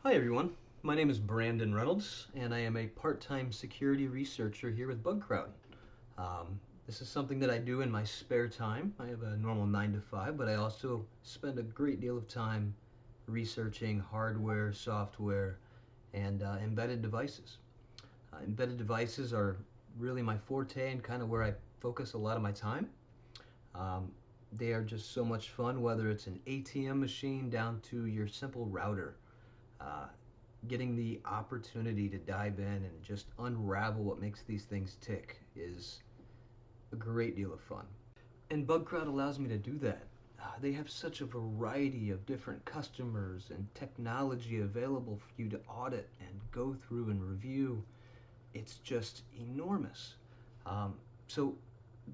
Hi everyone, my name is Brandon Reynolds and I am a part-time security researcher here with Bugcrowd. This is something that I do in my spare time. I have a normal 9 to 5, but I also spend a great deal of time researching hardware, software, and embedded devices. Embedded devices are really my forte and kind of where I focus a lot of my time. Um, they are just so much fun, whether it's an ATM machine down to your simple router. Uh, Getting the opportunity to dive in and just unravel what makes these things tick is a great deal of fun. And Bugcrowd allows me to do that. They have such a variety of different customers and technology available for you to audit and go through and review. It's just enormous. Um, so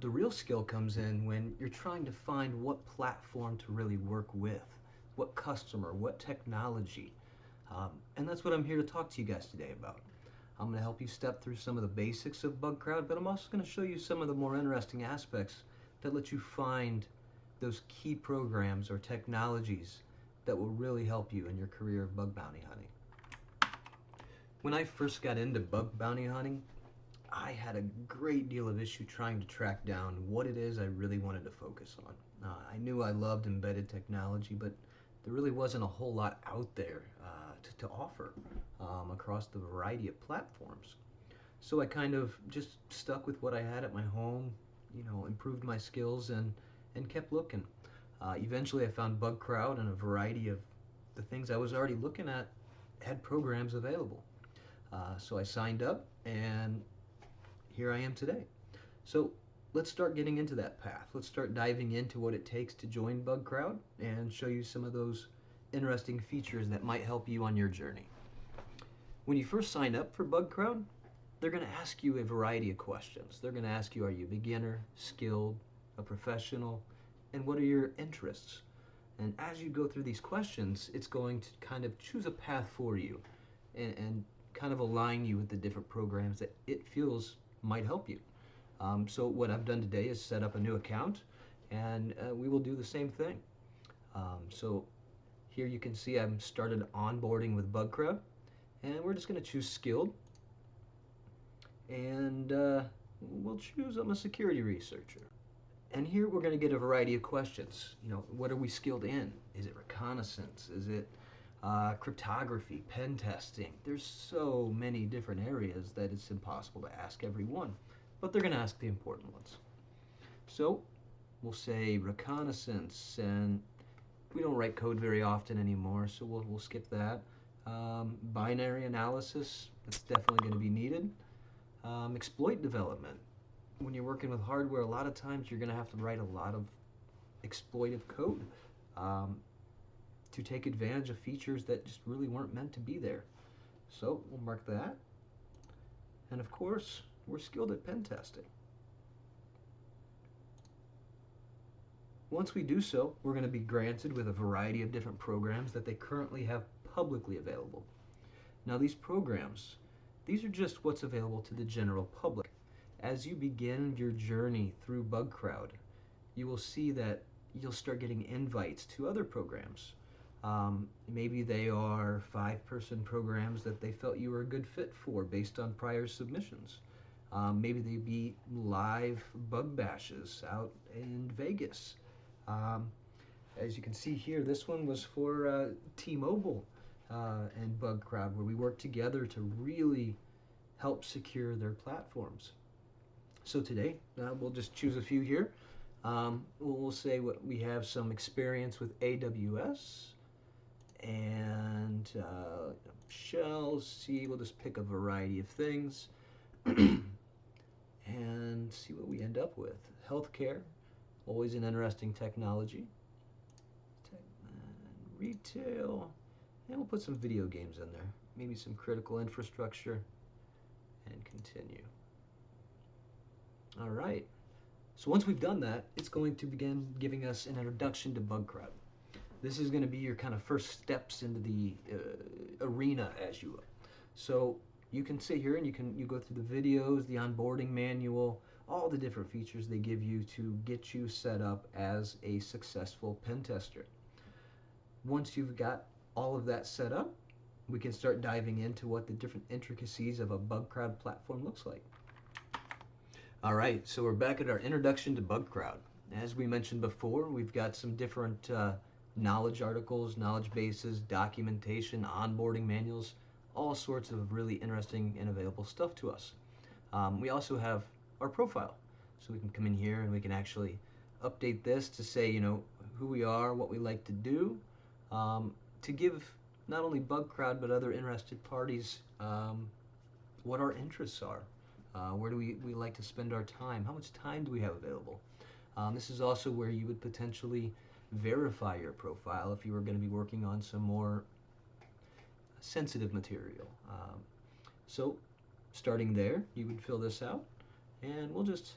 the real skill comes in when you're trying to find what platform to really work with, what customer, what technology. And that's what I'm here to talk to you guys today about. I'm going to help you step through some of the basics of Bugcrowd, but I'm also going to show you some of the more interesting aspects that let you find those key programs or technologies that will really help you in your career of bug bounty hunting. When I first got into bug bounty hunting, I had a great deal of issue trying to track down what it is I really wanted to focus on. I knew I loved embedded technology, but there really wasn't a whole lot out there to offer across the variety of platforms. So I kind of just stuck with what I had at my home, improved my skills and kept looking. Eventually I found Bugcrowd, and a variety of the things I was already looking at had programs available. So I signed up, and here I am today. So let's start getting into that path. Let's start diving into what it takes to join Bugcrowd and show you some of those interesting features that might help you on your journey. When you first sign up for Bugcrowd, they're going to ask you a variety of questions. They're going to ask you, are you a beginner, skilled, a professional, and what are your interests? And as you go through these questions, it's going to kind of choose a path for you and kind of align you with the different programs that it feels might help you. So what I've done today is set up a new account, and we will do the same thing. So here you can see I'm started onboarding with Bugcrowd, and we're just going to choose skilled, and we'll choose I'm a security researcher. And here we're going to get a variety of questions. What are we skilled in? Is it reconnaissance? Is it cryptography, pen testing? There's so many different areas that it's impossible to ask everyone, but they're going to ask the important ones. So we'll say reconnaissance, and we don't write code very often anymore, so we'll skip that. Binary analysis, that's definitely going to be needed. Exploit development. When you're working with hardware, a lot of times you're going to have to write a lot of exploitive code to take advantage of features that just really weren't meant to be there. So we'll mark that. And of course, we're skilled at pen testing. Once we do so, we're going to be granted with a variety of different programs that they currently have publicly available. Now these programs, these are just what's available to the general public. As you begin your journey through Bugcrowd, you will see that you'll start getting invites to other programs. Maybe they are 5-person programs that they felt you were a good fit for based on prior submissions. Maybe they'd be live bug bashes out in Vegas. As you can see here, this one was for T-Mobile and Bugcrowd, where we worked together to really help secure their platforms. So today, we'll just choose a few here. We'll say what we have some experience with AWS and Shell, C. We'll just pick a variety of things and see what we end up with. Healthcare, always an interesting technology. Retail, and we'll put some video games in there. Maybe some critical infrastructure, and continue. All right. So once we've done that, it's going to begin giving us an introduction to Bugcrowd. This is going to be your kind of first steps into the arena, as you will. So you can sit here and you go through the videos, the onboarding manual, all the different features they give you to get you set up as a successful pen tester. Once you've got all of that set up, we can start diving into what the different intricacies of a Bugcrowd platform looks like. All right, so we're back at our introduction to Bugcrowd. As we mentioned before, we've got some different knowledge articles, knowledge bases, documentation, onboarding manuals, all sorts of really interesting and available stuff to us. We also have our profile, so we can come in here and we can actually update this to say, you know, who we are, what we like to do, to give not only Bugcrowd but other interested parties what our interests are. Where do we like to spend our time? How much time do we have available? This is also where you would potentially verify your profile if you were going to be working on some more sensitive material. So starting there, you would fill this out, and we'll just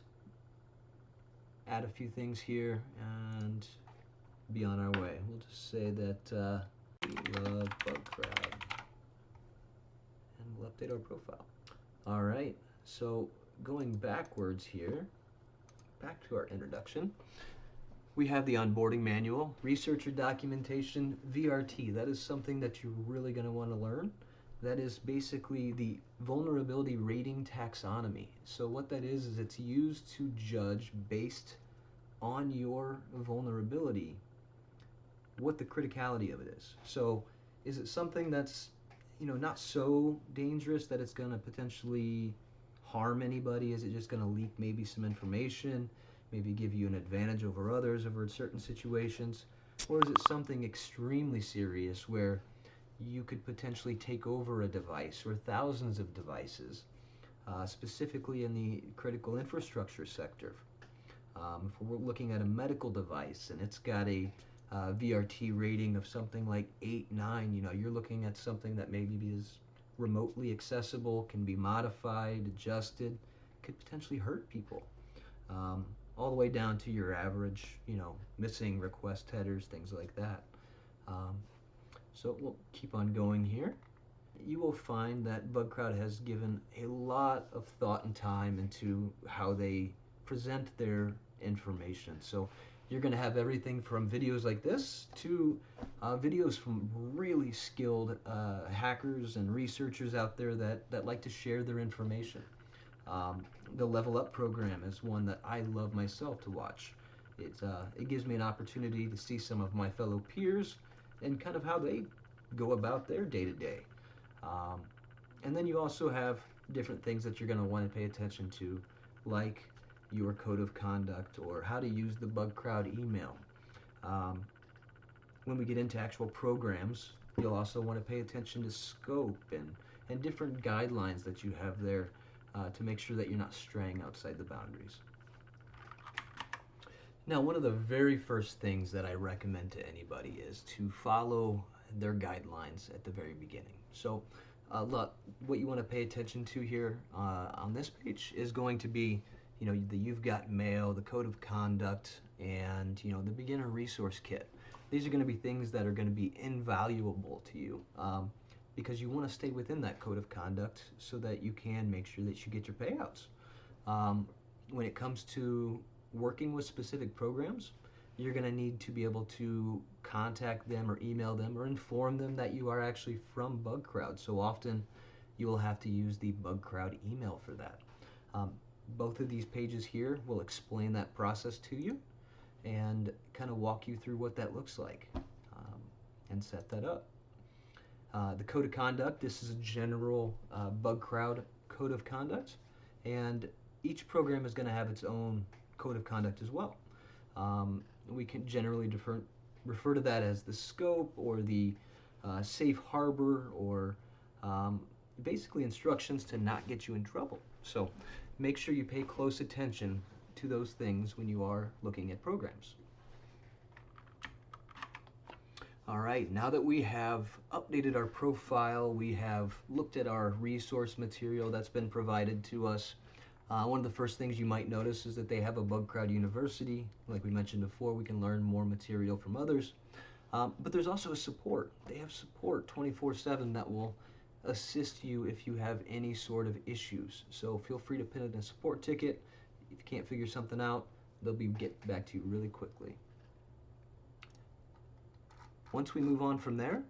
add a few things here and be on our way. We'll just say that we love Bugcrowd, and we'll update our profile. All right, so going backwards here, back to our introduction, we have the onboarding manual, researcher documentation, VRT. That is something that you're really going to want to learn. That is basically the vulnerability rating taxonomy. So what that is it's used to judge, based on your vulnerability, what the criticality of it is. So is it something that's, you know, not so dangerous that it's going to potentially harm anybody? Is it just going to leak maybe some information, maybe give you an advantage over others over certain situations? Or is it something extremely serious where you could potentially take over a device or thousands of devices, specifically in the critical infrastructure sector? If we're looking at a medical device and it's got a VRT rating of something like 8, 9, you know, you're looking at something that maybe is remotely accessible, can be modified, adjusted, could potentially hurt people. All the way down to your average, you know, missing request headers, things like that. So we'll keep on going here. You will find that Bugcrowd has given a lot of thought and time into how they present their information. So you're going to have everything from videos like this to videos from really skilled hackers and researchers out there that like to share their information. The Level Up program is one that I love myself to watch. It gives me an opportunity to see some of my fellow peers and kind of how they go about their day-to-day. And then you also have different things that you're going to want to pay attention to, like your code of conduct or how to use the Bugcrowd email. When we get into actual programs, you'll also want to pay attention to scope and different guidelines that you have there to make sure that you're not straying outside the boundaries. Now, one of the very first things that I recommend to anybody is to follow their guidelines at the very beginning. So look, what you want to pay attention to here on this page is going to be, you know, the You've Got Mail, the Code of Conduct, and, you know, the Beginner Resource Kit. These are going to be things that are going to be invaluable to you because you want to stay within that Code of Conduct so that you can make sure that you get your payouts. When it comes to working with specific programs, you're going to need to be able to contact them or email them or inform them that you are actually from Bugcrowd. So often you will have to use the Bugcrowd email for that. Both of these pages here will explain that process to you and kind of walk you through what that looks like and set that up. The Code of Conduct, this is a general Bugcrowd Code of Conduct, and each program is going to have its own Code of Conduct as well. We can generally refer to that as the scope or the safe harbor or basically instructions to not get you in trouble. So make sure you pay close attention to those things when you are looking at programs. All right, now that we have updated our profile, we have looked at our resource material that's been provided to us. One of the first things you might notice is that they have a Bugcrowd University. Like we mentioned before, we can learn more material from others. But there's also a support. They have support 24/7 that will assist you if you have any sort of issues. So feel free to put in a support ticket. If you can't figure something out, they'll get back to you really quickly. Once we move on from there,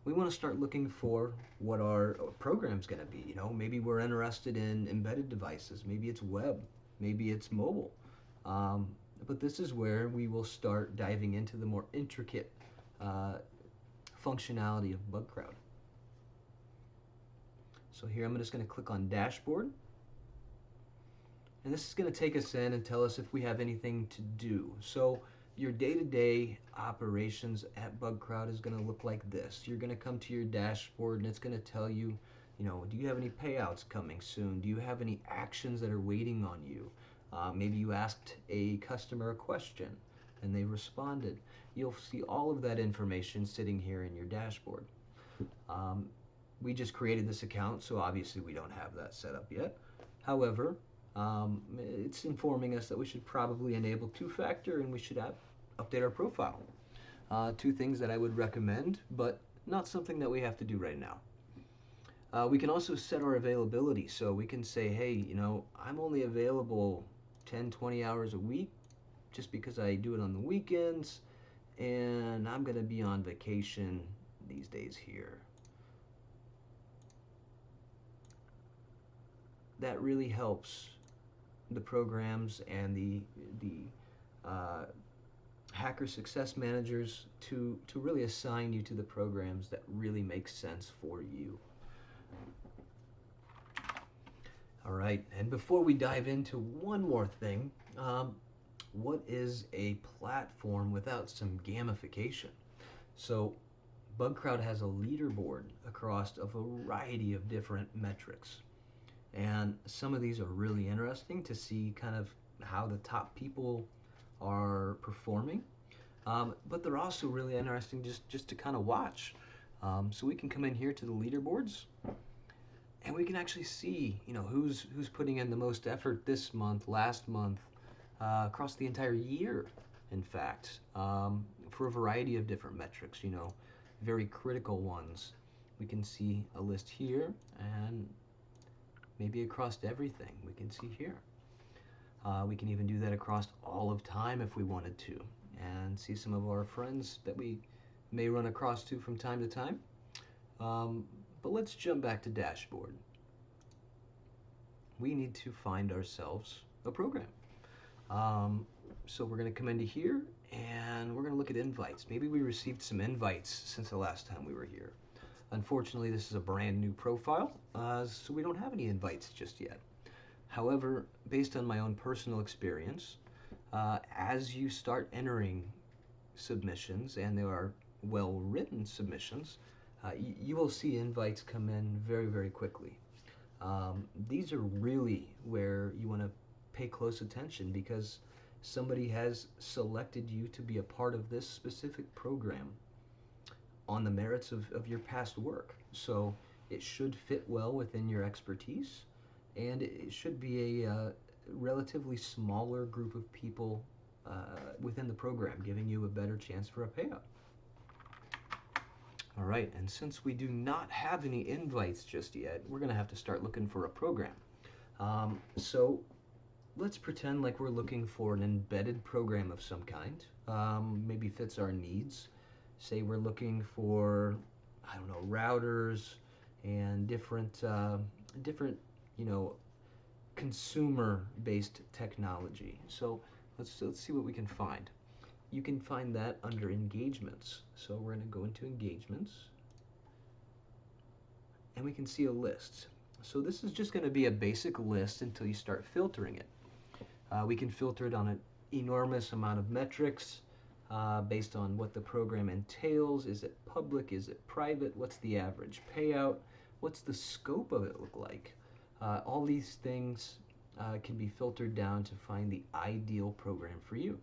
we want to start looking for what our program's going to be. Maybe we're interested in embedded devices, maybe it's web, maybe it's mobile. Um, but this is where we will start diving into the more intricate uh, functionality of Bugcrowd. So here I'm just going to click on Dashboard. And this is going to take us in and tell us if we have anything to do. So your day-to-day operations at Bugcrowd is going to look like this. You're going to come to your dashboard and it's going to tell you, do you have any payouts coming soon? Do you have any actions that are waiting on you? Maybe you asked a customer a question and they responded. You'll see all of that information sitting here in your dashboard. We just created this account, so obviously we don't have that set up yet. However, it's informing us that we should probably enable two-factor and we should update our profile. Two things that I would recommend, but not something that we have to do right now. We can also set our availability, so we can say, hey, I'm only available 10, 20 hours a week just because I do it on the weekends, and I'm going to be on vacation these days here. That really helps the programs and the hacker success managers to really assign you to the programs that really make sense for you. All right, and before we dive into one more thing, what is a platform without some gamification? So Bugcrowd has a leaderboard across a variety of different metrics. And some of these are really interesting to see kind of how the top people are performing. But they're also really interesting just to kind of watch. So we can come in here to the leaderboards and we can actually see, who's putting in the most effort this month, last month, across the entire year, in fact, for a variety of different metrics, very critical ones. We can see a list here, and maybe across everything we can see here. We can even do that across all of time if we wanted to, and see some of our friends that we may run across to from time to time. But let's jump back to dashboard. We need to find ourselves a program. So we're going to come into here and we're going to look at invites. Maybe we received some invites since the last time we were here. Unfortunately, this is a brand new profile, so we don't have any invites just yet. However, based on my own personal experience, as you start entering submissions, and they are well-written submissions, you will see invites come in very, very quickly. These are really where you want to pay close attention because somebody has selected you to be a part of this specific program on the merits of your past work. So it should fit well within your expertise, and it should be a relatively smaller group of people within the program, giving you a better chance for a payout. All right, and since we do not have any invites just yet, we're going to have to start looking for a program. So let's pretend like we're looking for an embedded program of some kind, maybe fits our needs. Say we're looking for, I don't know, routers and different, consumer-based technology. So let's see what we can find. You can find that under engagements. So we're going to go into engagements, and we can see a list. So this is just going to be a basic list until you start filtering it. We can filter it on an enormous amount of metrics based on what the program entails. Is it public? Is it private? What's the average payout? What's the scope of it look like? All these things can be filtered down to find the ideal program for you.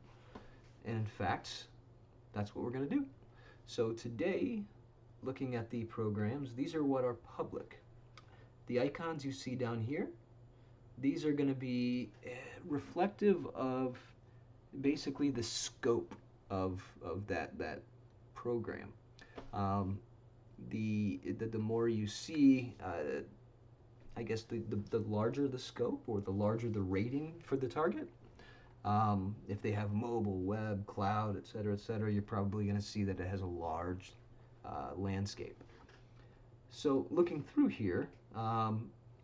And in fact, that's what we're going to do. So today, looking at the programs, these are what are public. The icons you see down here, these are going to be reflective of basically the scope of that program. The more you see, I guess the larger the scope or the larger the rating for the target. If they have mobile, web, cloud, etc., you're probably going to see that it has a large landscape. So looking through here,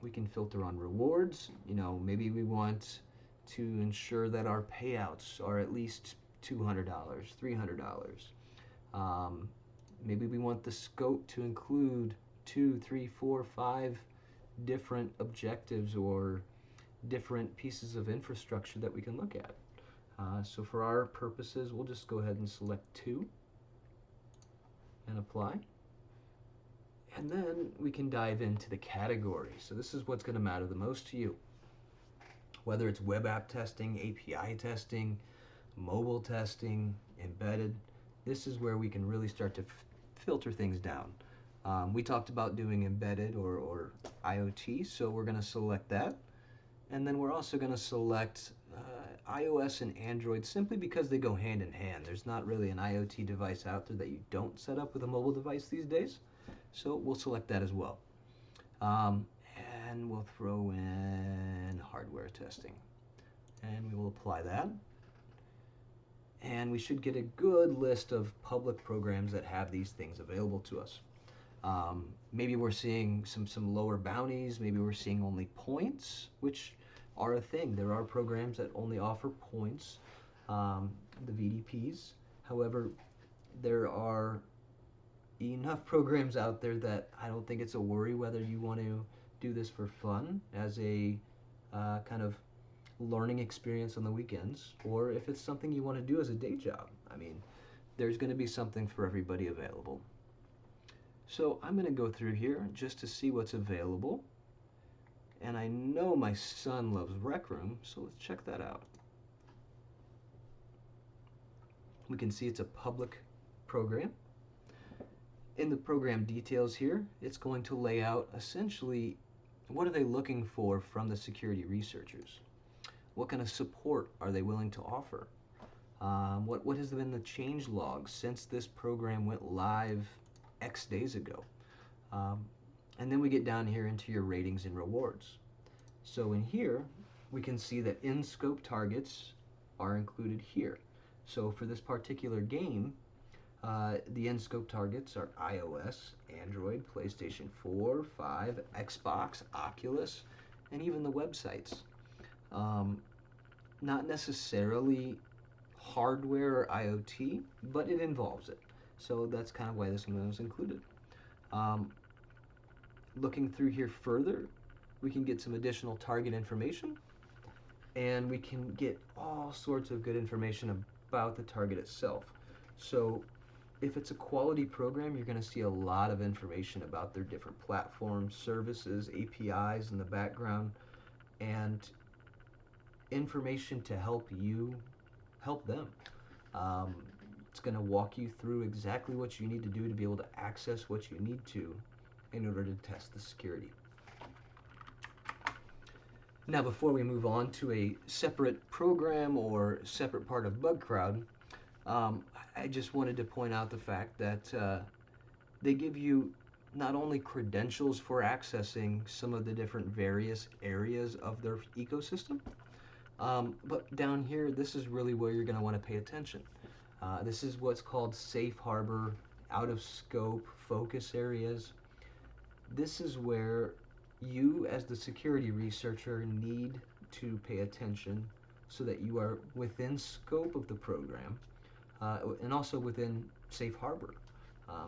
we can filter on rewards. Maybe we want to ensure that our payouts are at least $200, $300. Maybe we want the scope to include 2, 3, 4, 5 different objectives or different pieces of infrastructure that we can look at. So for our purposes, we'll just go ahead and select 2 and apply. And then we can dive into the categories. So this is what's going to matter the most to you. Whether it's web app testing, API testing, mobile testing, embedded, this is where we can really start to filter things down. We talked about doing embedded or IoT, so we're going to select that. And then we're also going to select iOS and Android simply because they go hand in hand. There's not really an IoT device out there that you don't set up with a mobile device these days. So we'll select that as well. And we'll throw in hardware testing. And we will apply that. And we should get a good list of public programs that have these things available to us. Maybe we're seeing some lower bounties. Maybe we're seeing only points, which are a thing. There are programs that only offer points, the VDPs. However, there are enough programs out there that I don't think it's a worry whether you want to do this for fun as a kind of learning experience on the weekends, or if it's something you want to do as a day job. I mean, there's going to be something for everybody available. So I'm going to go through here just to see what's available. And I know my son loves Rec Room, so let's check that out. We can see it's a public program. In the program details here, it's going to lay out essentially what are they looking for from the security researchers. What kind of support are they willing to offer? What has been the change log since this program went live X days ago? And then we get down here into your ratings and rewards. So in here, we can see that in-scope targets are included here. So for this particular game, the in-scope targets are iOS, Android, PlayStation 4, 5, Xbox, Oculus, and even the websites. Not necessarily hardware or IoT, but it involves it. So that's kind of why this one was included. Looking through here further, we can get some additional target information, and we can get all sorts of good information about the target itself. So if it's a quality program, you're going to see a lot of information about their different platforms, services, APIs in the background, and information to help you help them. It's going to walk you through exactly what you need to do to be able to access what you need to in order to test the security. Now, before we move on to a separate program or separate part of Bugcrowd, I just wanted to point out the fact that they give you not only credentials for accessing some of the different various areas of their ecosystem, but down here, this is really where you're going to want to pay attention. This is what's called safe harbor, out of scope, focus areas. This is where you as the security researcher need to pay attention so that you are within scope of the program and also within safe harbor.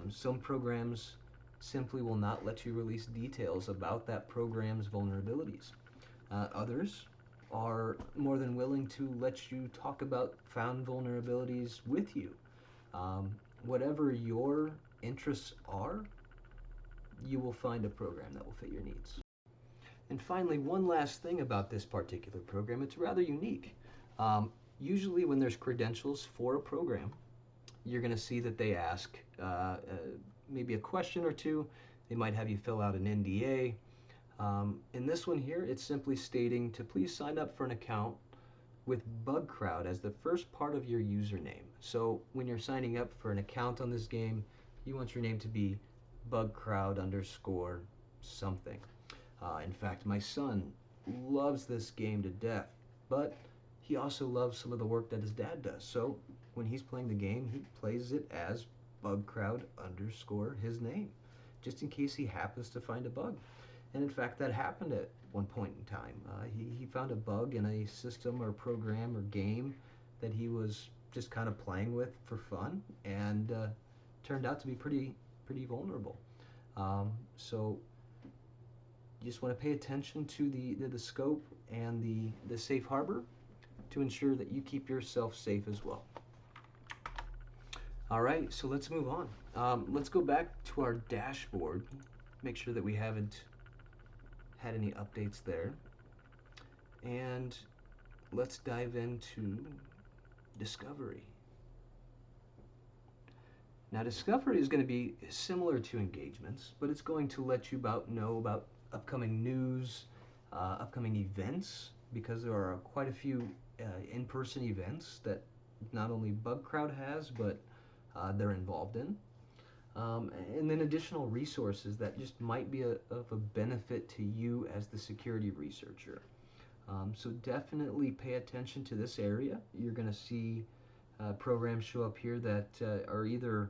Some programs simply will not let you release details about that program's vulnerabilities. Others are more than willing to let you talk about found vulnerabilities with you. Whatever your interests are, you will find a program that will fit your needs. And finally, one last thing about this particular program, it's rather unique. Usually when there's credentials for a program, you're going to see that they ask maybe a question or two. They might have you fill out an NDA. In this one here, it's simply stating to please sign up for an account with Bugcrowd as the first part of your username. So when you're signing up for an account on this game, you want your name to be Bugcrowd _ something. In fact, my son loves this game to death, but he also loves some of the work that his dad does. So when he's playing the game, he plays it as Bugcrowd underscore his name, just in case he happens to find a bug. And in fact, that happened at one point in time. He found a bug in a system or program or game that he was just kind of playing with for fun, and turned out to be pretty vulnerable. So you just want to pay attention to the scope and the safe harbor to ensure that you keep yourself safe as well. All right, so let's move on. Let's go back to our dashboard, make sure that we haven't had any updates there, and let's dive into discovery. Now, discovery is going to be similar to engagements, but it's going to let you know about upcoming news, upcoming events, because there are quite a few in-person events that not only Bugcrowd has, but they're involved in. And then additional resources that just might be of a benefit to you as the security researcher. So definitely pay attention to this area. You're going to see programs show up here that are either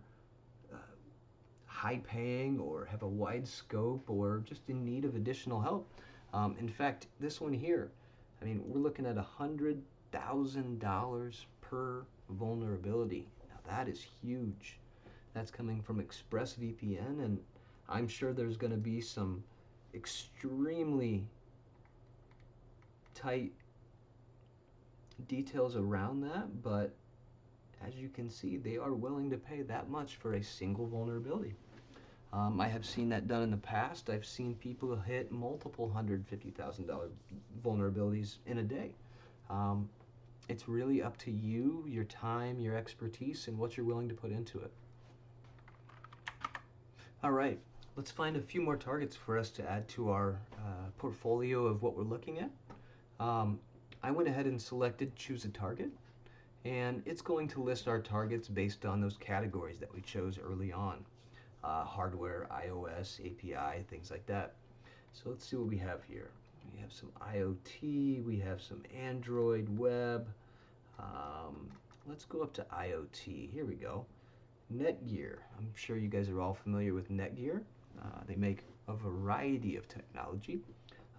high paying or have a wide scope or just in need of additional help. In fact, this one here, I mean, we're looking at $100,000 per vulnerability. Now that is huge. That's coming from ExpressVPN, and I'm sure there's going to be some extremely tight details around that, but as you can see, they are willing to pay that much for a single vulnerability. I have seen that done in the past. I've seen people hit multiple $150,000 vulnerabilities in a day. It's really up to you, your time, your expertise, and what you're willing to put into it. All right, let's find a few more targets for us to add to our portfolio of what we're looking at. I went ahead and selected choose a target, and it's going to list our targets based on those categories that we chose early on. Hardware, iOS, API, things like that. So let's see what we have here. We have some IoT, we have some Android web. Let's go up to IoT. Here we go. Netgear. I'm sure you guys are all familiar with Netgear. They make a variety of technology,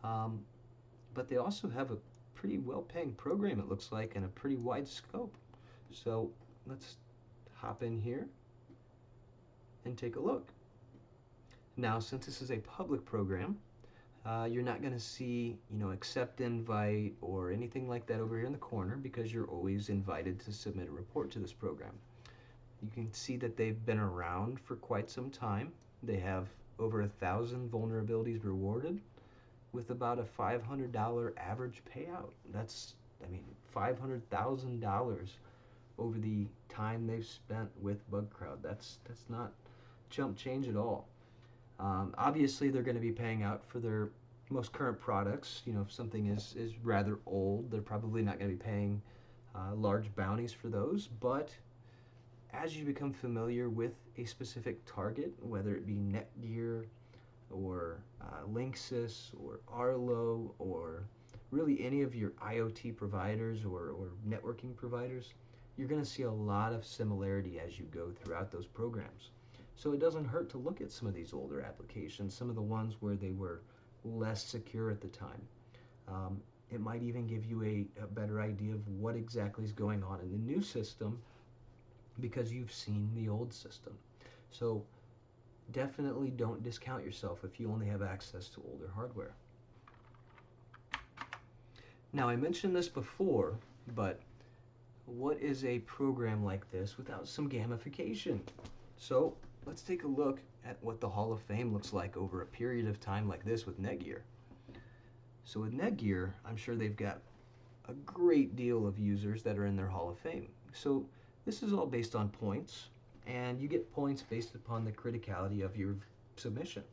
but they also have a pretty well-paying program, it looks like, and a pretty wide scope. So let's hop in here and take a look. Now, since this is a public program, you're not going to see, accept invite or anything like that over here in the corner, because you're always invited to submit a report to this program. You can see that they've been around for quite some time. They have over 1,000 vulnerabilities rewarded with about a $500 average payout. That's, $500,000 over the time they've spent with Bugcrowd. That's not chump change at all. Obviously, they're going to be paying out for their most current products. If something is rather old, they're probably not going to be paying large bounties for those. But as you become familiar with a specific target, whether it be Netgear or Linksys or Arlo or really any of your IoT providers or networking providers, you're going to see a lot of similarity as you go throughout those programs. So it doesn't hurt to look at some of these older applications, some of the ones where they were less secure at the time. It might even give you a better idea of what exactly is going on in the new system because you've seen the old system. So definitely don't discount yourself if you only have access to older hardware. Now, I mentioned this before, but what is a program like this without some gamification? So let's take a look at what the Hall of Fame looks like over a period of time like this with Netgear. So with Netgear, I'm sure they've got a great deal of users that are in their Hall of Fame. So this is all based on points, and you get points based upon the criticality of your submission.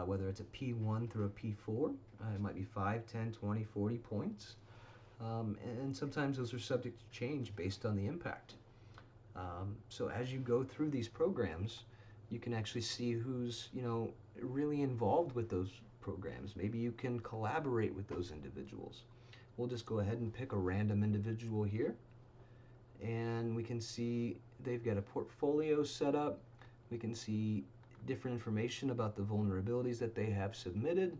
Whether it's a P1 through a P4, it might be 5, 10, 20, 40 points. And sometimes those are subject to change based on the impact. So as you go through these programs, you can actually see who's really involved with those programs. Maybe you can collaborate with those individuals. We'll just go ahead and pick a random individual here, and we can see they've got a portfolio set up. We can see different information about the vulnerabilities that they have submitted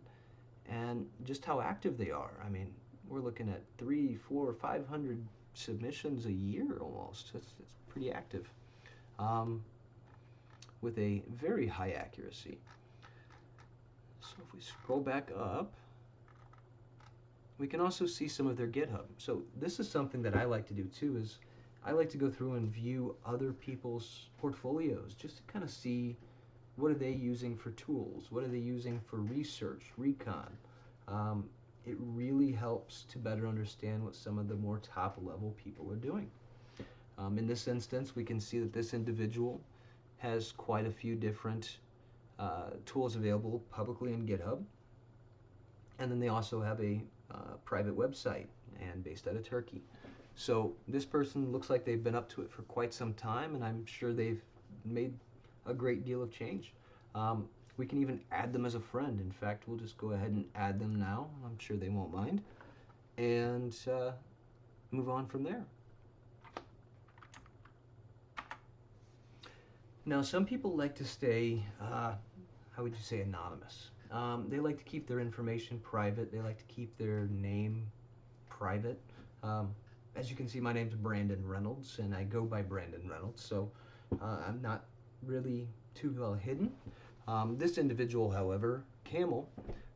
and just how active they are. I mean, we're looking at 3, 4, 500 submissions a year almost. It's pretty active, um, with a very high accuracy. So if we scroll back up, we can also see some of their GitHub. So this is something that I like to do too, is I like to go through and view other people's portfolios just to kind of see what are they using for tools, what are they using for research, recon. It really helps to better understand what some of the more top level people are doing. In this instance, we can see that this individual has quite a few different tools available publicly in GitHub. And then they also have a private website and based out of Turkey. So this person looks like they've been up to it for quite some time, and I'm sure they've made a great deal of change. We can even add them as a friend. In fact, we'll just go ahead and add them now. I'm sure they won't mind. And move on from there. Now, some people like to stay, how would you say, anonymous. They like to keep their information private. They like to keep their name private. As you can see, my name's Brandon Reynolds, and I go by Brandon Reynolds, so I'm not really too well hidden. This individual, however, Camel,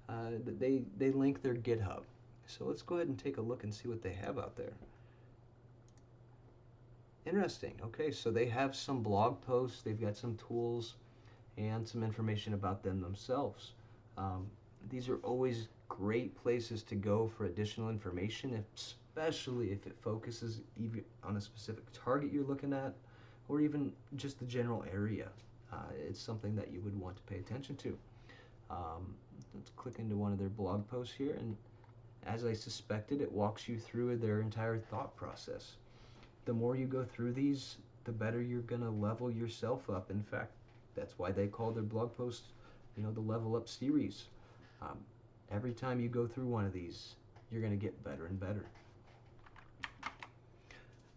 they link their GitHub. So let's go ahead and take a look and see what they have out there. Interesting. Okay, so they have some blog posts, they've got some tools, and some information about them themselves. These are always great places to go for additional information, especially if it focuses either on a specific target you're looking at, or even just the general area. It's something that you would want to pay attention to. Let's click into one of their blog posts here, and as I suspected, it walks you through their entire thought process. The more you go through these, the better you're going to level yourself up. In fact, that's why they call their blog post, the Level Up series. Every time you go through one of these, you're going to get better and better.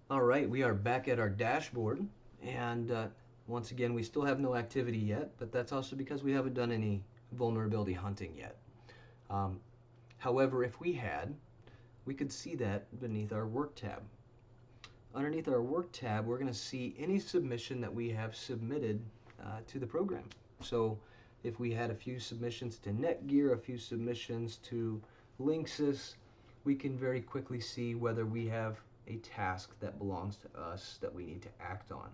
All right, we are back at our dashboard, and once again, we still have no activity yet, but that's also because we haven't done any vulnerability hunting yet. However, if we had, we could see that beneath our Work tab. Underneath our Work tab, we're going to see any submission that we have submitted to the program. So if we had a few submissions to Netgear, a few submissions to Linksys, we can very quickly see whether we have a task that belongs to us that we need to act on.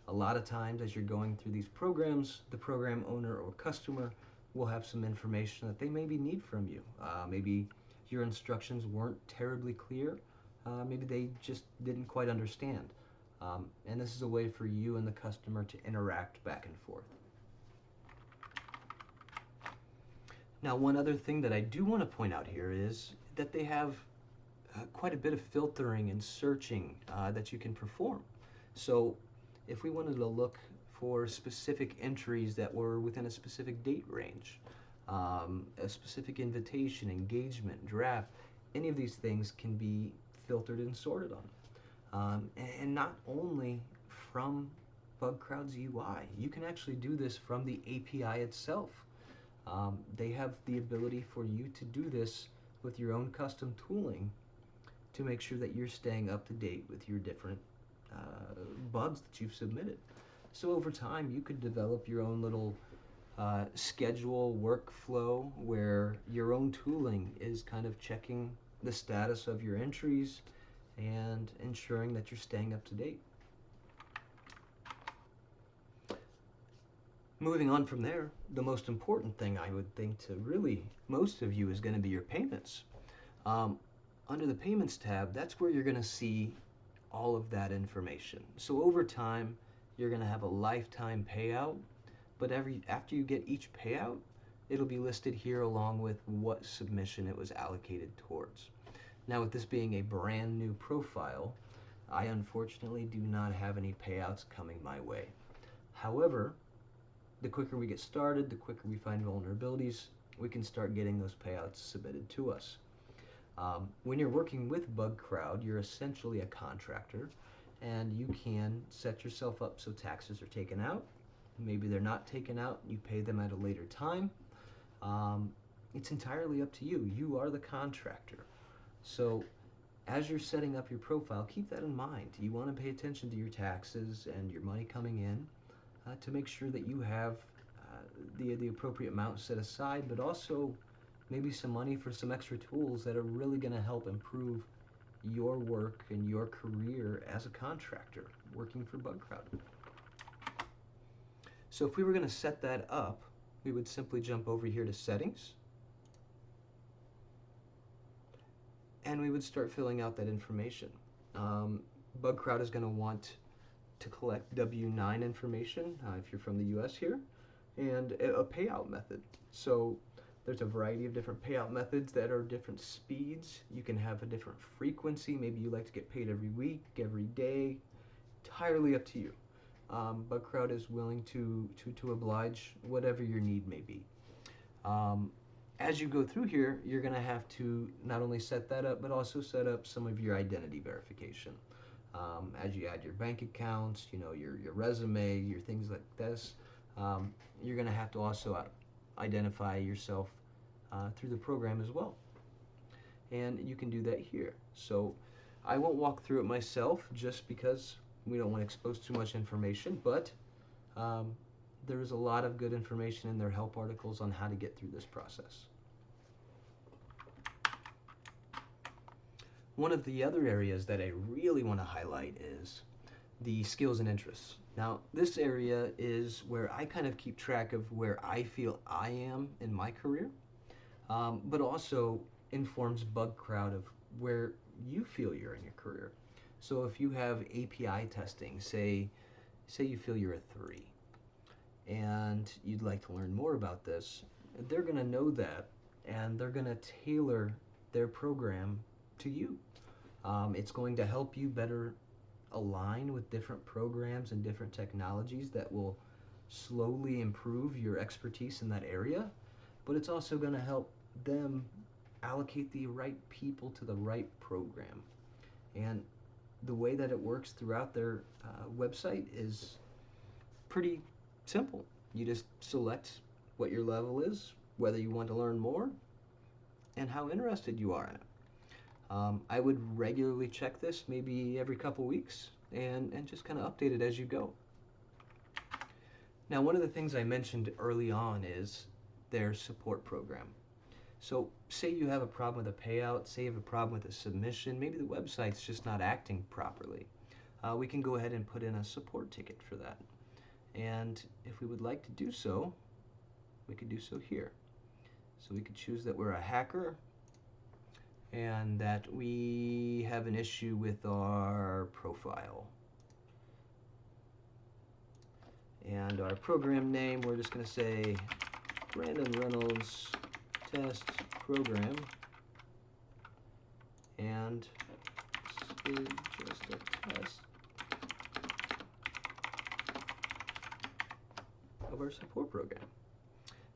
A lot of times as you're going through these programs, the program owner or customer will have some information that they maybe need from you. Maybe your instructions weren't terribly clear. Maybe they just didn't quite understand. And this is a way for you and the customer to interact back and forth. Now, one other thing that I do want to point out here is that they have quite a bit of filtering and searching that you can perform. So if we wanted to look for specific entries that were within a specific date range, a specific invitation, engagement, draft, any of these things can be filtered and sorted on. And not only from Bugcrowd's UI, you can actually do this from the API itself. They have the ability for you to do this with your own custom tooling to make sure that you're staying up to date with your different bugs that you've submitted. So over time, you could develop your own little schedule workflow where your own tooling is kind of checking the status of your entries and ensuring that you're staying up to date. Moving on from there, the most important thing I would think to really most of you is going to be your payments. Under the payments tab, that's where you're going to see all of that information. So over time, you're going to have a lifetime payout, but after you get each payout, it'll be listed here along with what submission it was allocated towards. Now, with this being a brand new profile, I unfortunately do not have any payouts coming my way. However, the quicker we get started, the quicker we find vulnerabilities, we can start getting those payouts submitted to us. When you're working with Bugcrowd, you're essentially a contractor, and you can set yourself up so taxes are taken out. Maybe they're not taken out, you pay them at a later time. It's entirely up to you. You are the contractor. So as you're setting up your profile, keep that in mind. You want to pay attention to your taxes and your money coming in to make sure that you have the appropriate amount set aside, but also maybe some money for some extra tools that are really going to help improve your work and your career as a contractor working for Bugcrowd. So if we were going to set that up, we would simply jump over here to settings, and we would start filling out that information. Bugcrowd is going to want to collect W-9 information if you're from the US here, and a payout method. So there's a variety of different payout methods that are different speeds. You can have a different frequency. Maybe you like to get paid every week, every day. Entirely up to you. Bugcrowd is willing to oblige whatever your need may be. As you go through here, you're going to have to not only set that up, but also set up some of your identity verification. As you add your bank accounts, your resume, your things like this, you're going to have to also identify yourself through the program as well. And you can do that here. So I won't walk through it myself just because we don't want to expose too much information, but there is a lot of good information in their help articles on how to get through this process. One of the other areas that I really want to highlight is the skills and interests. Now, this area is where I kind of keep track of where I feel I am in my career, but also informs Bugcrowd of where you feel you're in your career. So if you have API testing, say you feel you're a 3, and you'd like to learn more about this, they're going to know that, and they're going to tailor their program to you. It's going to help you better align with different programs and different technologies that will slowly improve your expertise in that area, but it's also going to help them allocate the right people to the right program. And the way that it works throughout their website is pretty simple. You just select what your level is, whether you want to learn more, and how interested you are in it. I would regularly check this, maybe every couple weeks, and just kind of update it as you go. Now, one of the things I mentioned early on is their support program. So say you have a problem with a payout, say you have a problem with a submission, maybe the website's just not acting properly. We can go ahead and put in a support ticket for that. And if we would like to do so, we could do so here. So we could choose that we're a hacker and that we have an issue with our profile. And our program name, we're just going to say Brandon Reynolds Test Program. And this is just a test of our support program.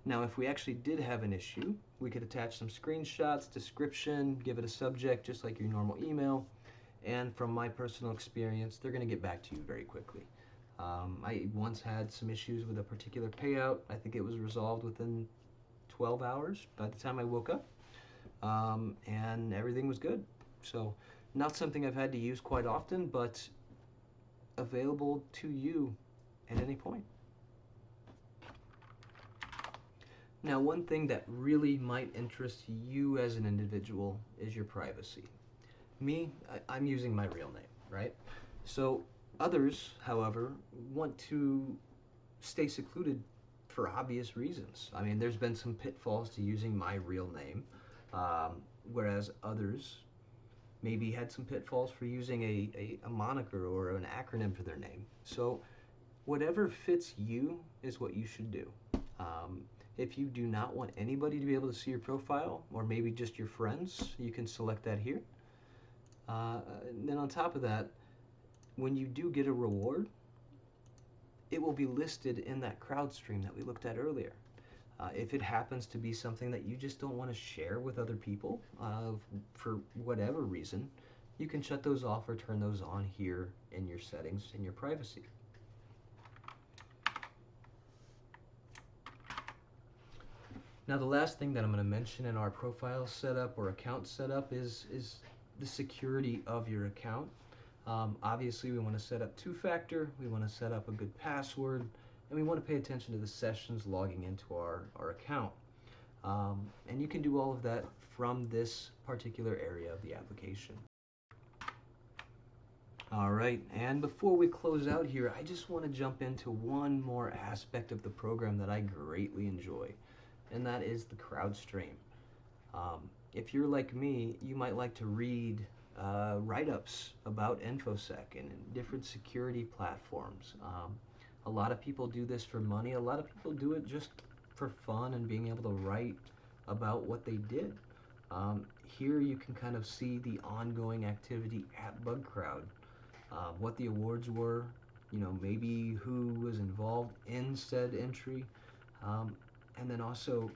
Now, if we actually did have an issue, we could attach some screenshots, description, give it a subject just like your normal email, and from my personal experience, they're going to get back to you very quickly. I once had some issues with a particular payout. I think it was resolved within 12 hours by the time I woke up, and everything was good. So, not something I've had to use quite often, but available to you at any point. Now, one thing that really might interest you as an individual is your privacy. Me, I'm using my real name, right? So others, however, want to stay secluded for obvious reasons. I mean, there's been some pitfalls to using my real name, whereas others maybe had some pitfalls for using a moniker or an acronym for their name. So whatever fits you is what you should do. If you do not want anybody to be able to see your profile, or maybe just your friends, you can select that here. Then on top of that, when you do get a reward, it will be listed in that crowd stream that we looked at earlier. If it happens to be something that you just don't want to share with other people for whatever reason, you can shut those off or turn those on here in your settings in your privacy. Now the last thing that I'm going to mention in our profile setup or account setup is the security of your account. Obviously we want to set up two-factor, we want to set up a good password, and we want to pay attention to the sessions logging into our account. And you can do all of that from this particular area of the application. Alright, and before we close out here, I just want to jump into one more aspect of the program that I greatly enjoy, and that is the CrowdStream. If you're like me, you might like to read write-ups about InfoSec and different security platforms. A lot of people do this for money. A lot of people do it just for fun and being able to write about what they did. Here you can kind of see the ongoing activity at Bugcrowd, what the awards were, maybe who was involved in said entry, and then also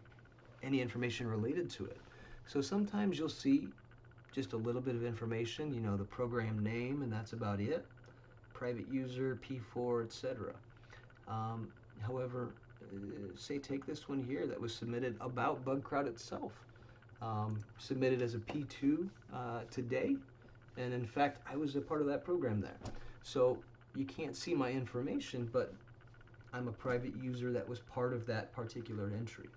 any information related to it. So sometimes you'll see just a little bit of information, the program name, and that's about it. Private user, P4, etc. However, say take this one here that was submitted about Bugcrowd itself. Submitted as a P2 today, and in fact I was a part of that program there. So you can't see my information, but I'm a private user that was part of that particular entry.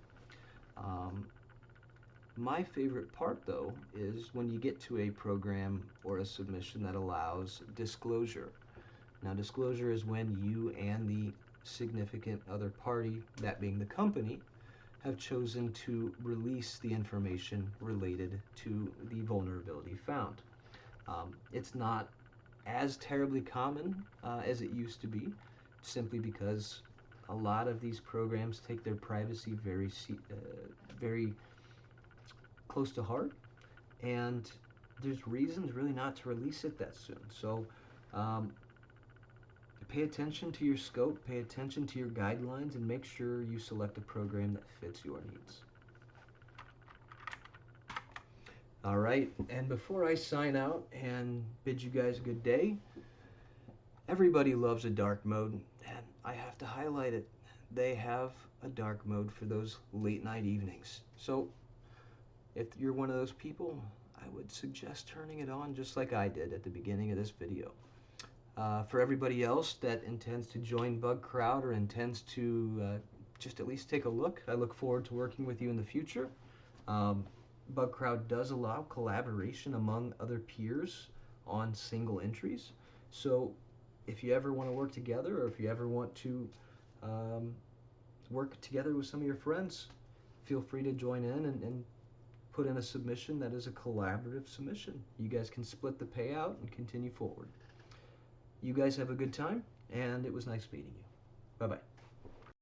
My favorite part though is when you get to a program or a submission that allows disclosure. Now disclosure is when you and the significant other party, that being the company, have chosen to release the information related to the vulnerability found. It's not as terribly common as it used to be, simply because a lot of these programs take their privacy very close to heart, and there's reasons really not to release it that soon. So pay attention to your scope, pay attention to your guidelines, and make sure you select a program that fits your needs. Alright, and before I sign out and bid you guys a good day, everybody loves a dark mode, and I have to highlight it. They have a dark mode for those late night evenings. So if you're one of those people, I would suggest turning it on just like I did at the beginning of this video. For everybody else that intends to join Bugcrowd or intends to just at least take a look, I look forward to working with you in the future. Bugcrowd does allow collaboration among other peers on single entries. So if you ever want to work together, or if you ever want to work together with some of your friends, feel free to join in and put in a submission that is a collaborative submission. You guys can split the payout and continue forward. You guys have a good time, and it was nice meeting you. Bye-bye.